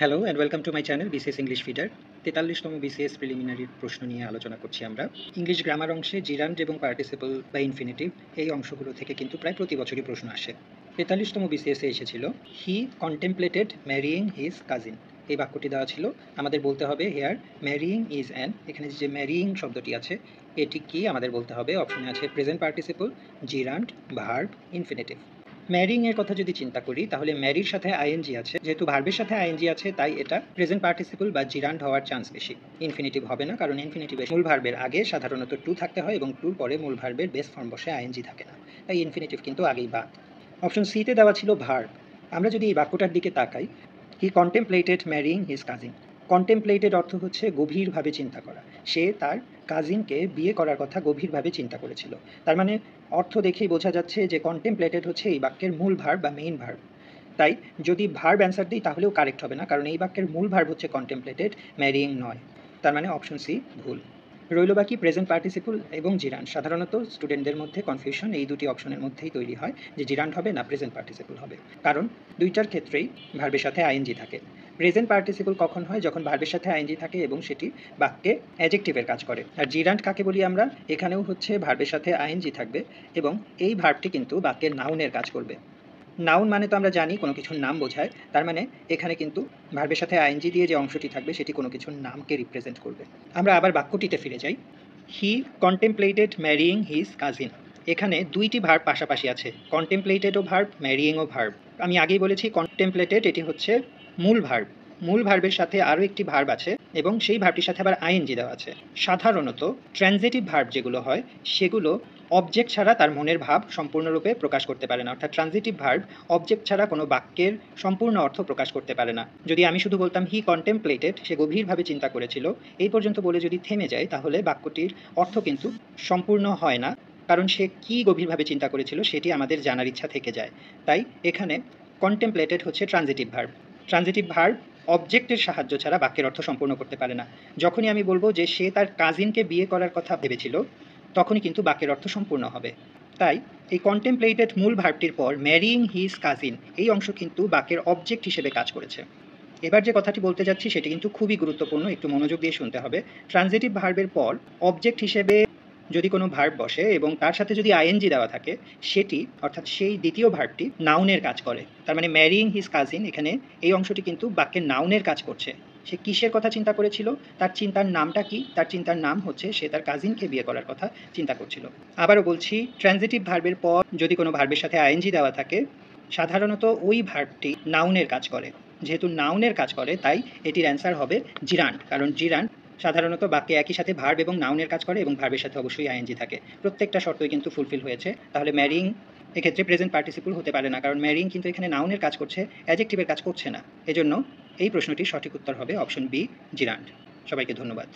Hello and welcome to my channel BCS English feeder. 43তম BCS প্রিলিমিনারির প্রশ্ন নিয়ে আলোচনা করছি আমরা। ইংলিশ গ্রামার অংশে জিরান্ড এবং পার্টিসিপল বা ইনফিনিটিভ এই অংশগুলো থেকে কিন্তু প্রায় প্রতি বছরই প্রশ্ন আসে। 43তম বিসিএসে এসেছিল হি কন্টেম্পলেটেড ম্যারিইং হিজ কাজিন। এই বাক্যটি দেওয়া ছিল, আমাদের বলতে হবে হেয়ার ম্যারিইং ইজ অ্যান, এখানে যে ম্যারিইং শব্দটি আছে এটি কি আমাদের বলতে হবে। অপশনে আছে প্রেজেন্ট পার্টিসিপল, জিরান্ড, ভার্ব, ইনফিনিটিভ। ম্যারিং এর কথা যদি চিন্তা করি তাহলে ম্যারির সাথে আইএনজি আছে, যেহেতু ভার্বের সাথে আইএনজি আছে তাই এটা প্রেজেন্ট পার্টিসিপল বা জিরান্ড হওয়ার চান্স বেশি। ইনফিনিটিভ হবে না, কারণ ইনফিনিটিভের মূল ভার্বের আগে সাধারণত টু থাকতে হয় এবং টুর পরে মূল ভার্বের বেস ফর্ম বসে আইএনজি থাকে না, তাই ইনফিনিটিভ কিন্তু আগেই বাদ। অপশন সিতে দেওয়া ছিল ভার্ব। আমরা যদি এই বাক্যটার দিকে তাকাই, হি কন্টেম্পলেটেড ম্যারিং হিজ কাজিন। কন্টেম্পলেটেড অর্থ হচ্ছে গভীরভাবে চিন্তা করা। সে তার কাজিনকে বিয়ে করার কথা গভীরভাবে চিন্তা করেছিল। তার মানে অর্থ দেখেই বোঝা যাচ্ছে যে কন্টেম্পলেটেড হচ্ছে এই বাক্যের মূল ভার্ব বা মেইন ভার্ব। তাই যদি ভার্ব অ্যান্সার দিই তাহলেও কারেক্ট হবে না, কারণ এই বাক্যের মূল ভার্ব হচ্ছে কন্টেম্পলেটেড, ম্যারিং নয়। তার মানে অপশন সি ভুল। রইল বাকি প্রেজেন্ট পার্টিসিপল এবং জিরান্ড। সাধারণত স্টুডেন্টদের মধ্যে কনফিউশন এই দুটি অপশনের মধ্যেই তৈরি হয় যে জিরান্ড হবে না প্রেজেন্ট পার্টিসিপল হবে, কারণ দুইটার ক্ষেত্রেই ভার্বের সাথে আইএনজি থাকে। প্রেজেন্ট পার্টিসিপল কখন হয়? যখন ভার্বের সাথে আইএনজি থাকে এবং সেটি বাক্যে অ্যাডজেক্টিভের কাজ করে। আর জিরান্ড কাকে বলি আমরা? এখানেও হচ্ছে ভার্বের সাথে আইএনজি থাকবে এবং এই ভার্বটি কিন্তু বাক্যের নাউনের কাজ করবে। নাউন মানে তো আমরা জানি কোনো কিছুর নাম বোঝায়, তার মানে এখানে কিন্তু ভার্বের সাথে আইএনজি দিয়ে যে অংশটি থাকবে সেটি কোনো কিছুর নামকে রিপ্রেজেন্ট করবে। আমরা আবার বাক্যটিতে ফিরে যাই। হি কন্টেম্পলেটেড ম্যারিইং হিজ কাজিন। এখানে দুইটি ভার্ব পাশাপাশি আছে, কন্টেম্পলেটেডও ভার্ব, ম্যারিইংও ভার্ব। আমি আগেই বলেছি কন্টেম্পলেটেড এটি হচ্ছে মূল ভার্ব। মূল ভার্বের সাথে আরও একটি ভার্ব আছে এবং সেই ভার্বটির সাথে আবার আইএনজি দেওয়া আছে। সাধারণত ট্রানজিটিভ ভার্ব যেগুলো হয় সেগুলো অবজেক্ট ছাড়া তার মনের ভাব সম্পূর্ণরূপে প্রকাশ করতে পারে না, অর্থাৎ ট্রানজিটিভ ভার্ব অবজেক্ট ছাড়া কোনো বাক্যের সম্পূর্ণ অর্থ প্রকাশ করতে পারে না। যদি আমি শুধু বলতাম হি কন্টেম্পলেটেড, সে গভীরভাবে চিন্তা করেছিল, এই পর্যন্ত বলে যদি থেমে যায় তাহলে বাক্যটির অর্থ কিন্তু সম্পূর্ণ হয় না, কারণ সে কী গভীরভাবে চিন্তা করেছিল সেটি আমাদের জানার ইচ্ছা থেকে যায়। তাই এখানে কন্টেম্পলেটেড হচ্ছে ট্রানজিটিভ ভার্ব। ট্রানজিটিভ ভার্ব অবজেক্টের সাহায্য ছাড়া বাক্যের অর্থ সম্পূর্ণ করতে পারে না। যখনই আমি বলবো যে সে তার কাজিনকে বিয়ে করার কথা ভেবেছিল, তখনই কিন্তু বাক্যের অর্থ সম্পূর্ণ হবে। তাই এই কন্টেম্পলেটেড মূল ভার্বটির পর ম্যারিইং হিজ কাজিন এই অংশ কিন্তু বাক্যের অবজেক্ট হিসেবে কাজ করেছে। এবার যে কথাটি বলতে যাচ্ছি সেটি কিন্তু খুবই গুরুত্বপূর্ণ, একটু মনোযোগ দিয়ে শুনতে হবে। ট্রানজিটিভ ভার্বের পর অবজেক্ট হিসেবে যদি কোনো ভার্ব বসে এবং তার সাথে যদি আইএনজি দেওয়া থাকে, সেটি অর্থাৎ সেই দ্বিতীয় ভার্বটি নাউনের কাজ করে। তার মানে ম্যারিইং হিজ কাজিন, এখানে এই অংশটি কিন্তু বাক্যের নাউনের কাজ করছে। সে কিসের কথা চিন্তা করেছিল? তার চিন্তার নামটা কি? তার চিন্তার নাম হচ্ছে সে তার কাজিনকে বিয়ে করার কথা চিন্তা করছিল। আবারও বলছি, ট্রানজিটিভ ভার্বের পর যদি কোনো ভার্বের সাথে আইএনজি দেওয়া থাকে, সাধারণত ওই ভার্বটি নাউনের কাজ করে। যেহেতু নাউনের কাজ করে তাই এটির অ্যান্সার হবে জিরান্ড, কারণ জিরান্ড সাধারণত বাক্যে একই সাথে ভার্ব এবং নাউনের কাজ করে এবং ভার্বের সাথে অবশ্যই আইএনজি থাকে। প্রত্যেকটা শর্তই কিন্তু ফুলফিল হয়েছে, তাহলে ম্যারিইং এক্ষেত্রে প্রেজেন্ট পার্টিসিপল হতে পারে না, কারণ ম্যারিইং কিন্তু এখানে নাউনের কাজ করছে, অ্যাডজেক্টিভের কাজ করছে না। এজন্য এই প্রশ্নটির সঠিক উত্তর হবে অপশন বি, জিরান্ড। সবাইকে ধন্যবাদ।